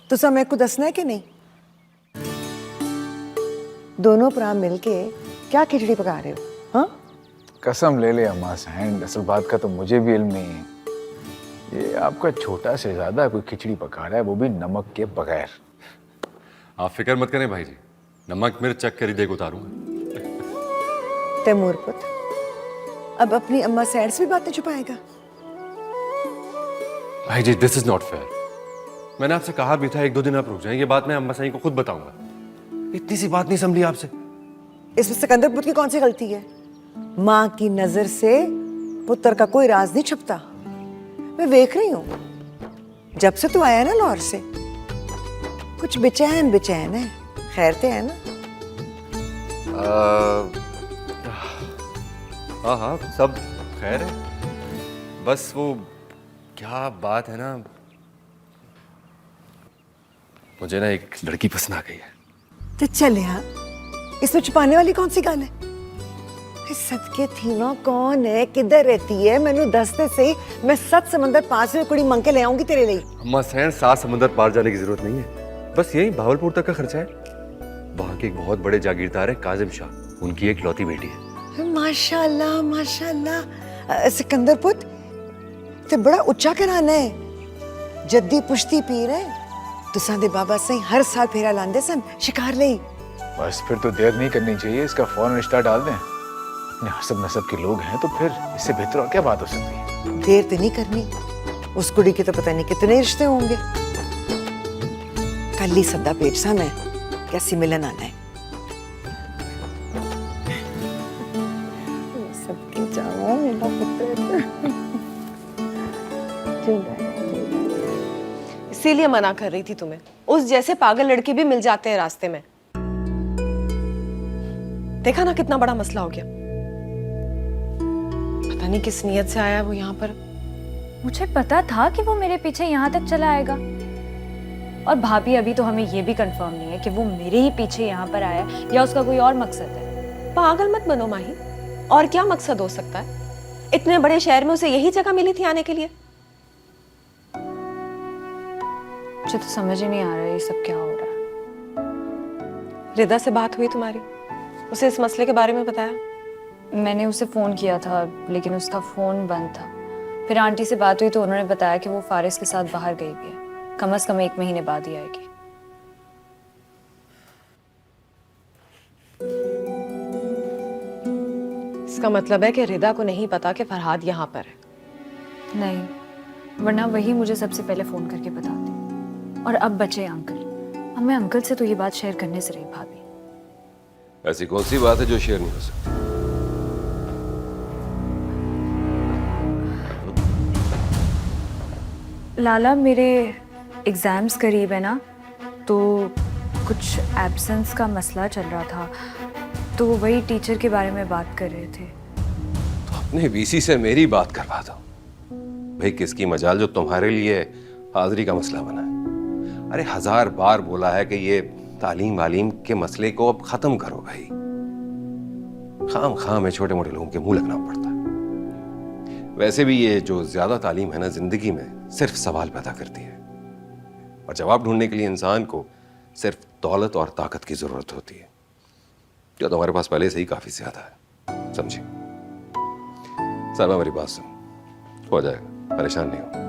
तुसा मेरे को दसना है कि नहीं? दोनों भरा मिलके क्या खिचड़ी पका रहे हो? हाँ, कसम ले ले अम्मा सहन, असल बात का तो मुझे भी इल्म नहीं है। ये आपका छोटा शहजादा कोई खिचड़ी पका रहा है, वो भी नमक के बगैर। आप फिक्र मत करें भाई जी, नमक मिर्च चख कर ही देख उतारूंगा। तैमूर पुत, अब अपनी अम्मा सैड से भी बातें छुपाएगा? भाई जी दिस इज नॉट फेयर। मैंने आपसे कहा भी था 1-2 दिन आप रुक जाएं, ये बात मैं अम्मा साईं को खुद बताऊंगा। इतनी सी बात नहीं संभली आपसे। इसमें सिकंदर पुत की कौन सी गलती है? माँ की नजर से पुत्र का कोई राज नहीं छुपता। मैं देख रही हूँ, जब से तू आया ना लाहौर से कुछ बेचैन बेचैन है। खैर ते है ना? हाँ हाँ सब खैर है, बस वो क्या बात है ना, मुझे ना एक लड़की पसंद आ गई है। तो चल यार, इसमें छुपाने वाली कौन सी गल है? सदके थी ना, कौन है, किधर रहती है, मैनू दसते से मैं 7 समंदर पार से कुड़ी मंग के ले आऊंगी तेरे लिए। अम्मा सहन 7 समंदर पार जाने की जरूरत नहीं है, बस यही भावलपुर तक का खर्चा है। वहाँ के एक बहुत बड़े जागीरदार है काजिम शाह, उनकी एक लौती बेटी है। माशाल्लाह माशाल्लाह। सिकंदर पुत ते बड़ा उच्चा कराना है। जद्दी पुश्ती पीर है, तुसां दे बाबा सही हर साल फेरा लांदे सन शिकार ले। बस फिर तो देर नहीं करनी चाहिए, इसका फौरन रिश्ता डाल दें। अपने हसब नसब के लोग हैं तो फिर इससे बेहतर और क्या बात हो सकती है? देर तो नहीं करनी, उस कुड़ी के तो पता नहीं कितने रिश्ते होंगे। कल ही सद्दा पेट सा मैं कैसी मिलन आना है। सबके जावा मेरा पुत्र इसीलिए मना कर रही थी तुम्हें, उस जैसे पागल लड़के भी मिल जाते हैं रास्ते में। देखा ना कितना बड़ा मसला हो गया। पता नहीं किस नीयत से आया वो यहाँ पर। मुझे पता था कि वो मेरे पीछे यहाँ तक चला आएगा। और भाभी अभी तो हमें ये भी कंफर्म नहीं है कि वो मेरे ही पीछे यहाँ पर आया है या उसका कोई और मकसद है। पागल मत बनो माही, और क्या मकसद हो सकता है? इतने बड़े शहर में उसे यही जगह मिली थी आने के लिए। मुझे तो समझ ही नहीं आ रहा है ये सब क्या हो रहा है। रिदा से बात हुई तुम्हारी? उसे इस मसले के बारे में बताया? मैंने उसे फोन किया था लेकिन उसका फोन बंद था। फिर आंटी से बात हुई तो उन्होंने बताया कि वो फारिस के साथ बाहर गई भी है, कम से कम 1 महीने बाद ही आएगी। इसका मतलब है कि रिदा को नहीं पता कि फरहाद यहाँ पर है। नहीं, वरना वही मुझे सबसे पहले फोन करके बताती। और अब बचे अंकल। अब मैं अंकल से तो ये बात शेयर करने से रही भाभी। ऐसी कौन सी बात है जो शेयर नहीं हो सकती? लाला, मेरे एग्ज़ाम्स करीब है ना, तो कुछ एब्सेंस का मसला चल रहा था, तो वही टीचर के बारे में बात कर रहे थे। तो अपने वीसी से मेरी बात करवा दो भाई, किसकी मजाल जो तुम्हारे लिए हाजिरी का मसला बना है। अरे 1000 बार बोला है कि ये तालीम वालीम के मसले को अब खत्म करो भाई। खाम खाम में छोटे मोटे लोगों के मुंह लगना पड़ता है। वैसे भी ये जो ज्यादा तालीम है ना, जिंदगी में सिर्फ सवाल पैदा करती है, और जवाब ढूंढने के लिए इंसान को सिर्फ दौलत और ताकत की जरूरत होती है, जो तुम्हारे पास पहले से ही काफी ज्यादा है। समझे? साहबा मेरी बात सुन, हो जाएगा, परेशान नहीं हो।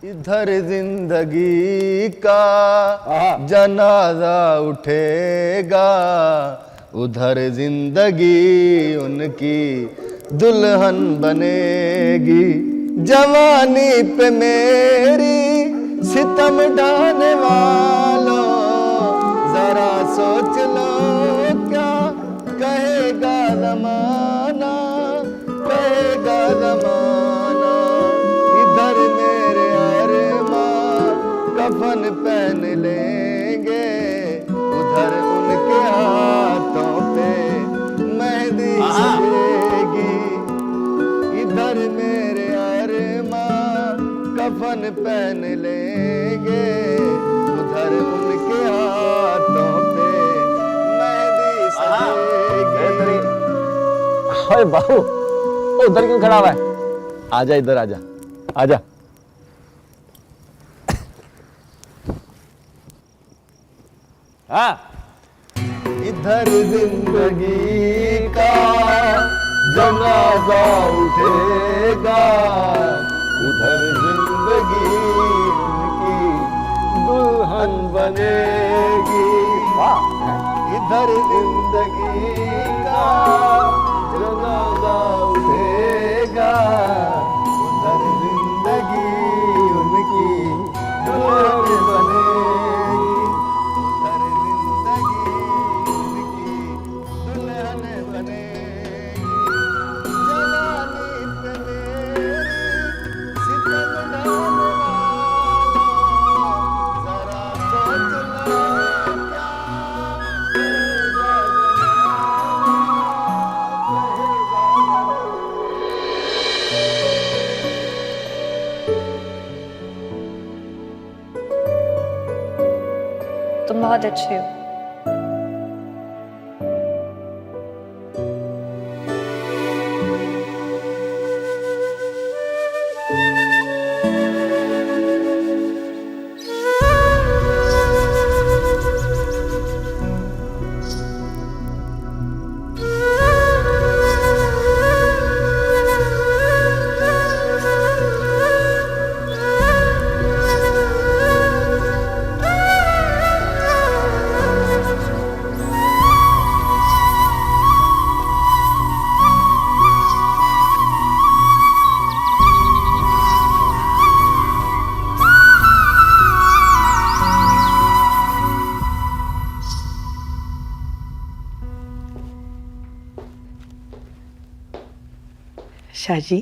इधर जिंदगी का जनाजा उठेगा, उधर जिंदगी उनकी दुल्हन बनेगी। जवानी पे मेरी सितम ढाने वालों, जरा सोच लो क्या कहेगा जमाना, कहेगा जमाना। इधर मेरे कफन पहन लेंगे, उधर उनके हाथों पे मेहंदी सजेगी। इधर मेरे अरमा कफन पहन लेंगे, ओए बाबू, उधर क्यों खड़ा हुआ है? आजा इधर, आजा आजा। हाँ, इधर जिंदगी का जनाजा उठेगा, उधर जिंदगी उनकी दुल्हन बनेगी। इधर जिंदगी का जनाजा उठेगा, उधर जिंदगी उनकी दुल्हन बनेगी। उधर जिंदगी उनकी दुल्हन बनेगी। जवानी पे मेरी सितम ढाने वालों, जरा सोच लो क्या कहेगा तुम बहुत अच्छे हो। शाहजी,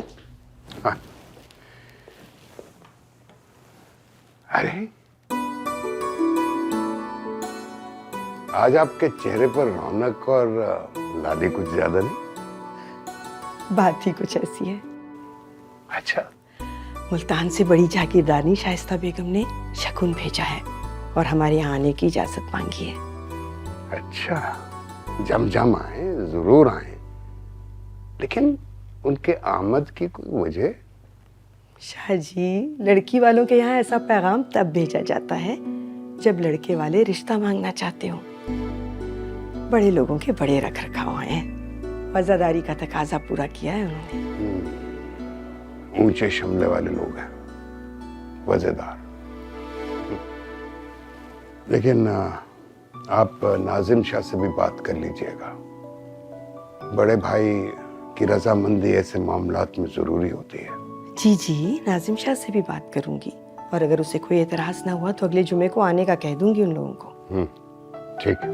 अरे आज आपके चेहरे पर रौनक और लाली कुछ ज्यादा नहीं? बात ही कुछ ऐसी है। अच्छा, मुल्तान से बड़ी जागीरदारनी शाइस्ता बेगम ने शगुन भेजा है और हमारे यहाँ आने की इजाजत मांगी है। अच्छा, जम आए, जरूर आए, लेकिन उनके आमद की कोई वजह? शाहजी, लड़की वालों के यहाँ ऐसा पैगाम तब भेजा जाता है जब लड़के वाले रिश्ता मांगना चाहते हो। बड़े लोगों के बड़े रख रखाव हैं, वज़ादारी का तकाजा पूरा किया है उन्होंने। ऊंचे शमले वाले लोग हैं, वज़ेदार। लेकिन आप नाजिम शाह से भी बात कर लीजिएगा। बड़े भाई की रजामंदी ऐसे मामलात में जरूरी होती है। जी जी, नाजिम शाह से भी बात करूंगी, और अगर उसे कोई एतराज ना हुआ तो अगले जुमे को आने का कह दूंगी उन लोगों को। ठीक है।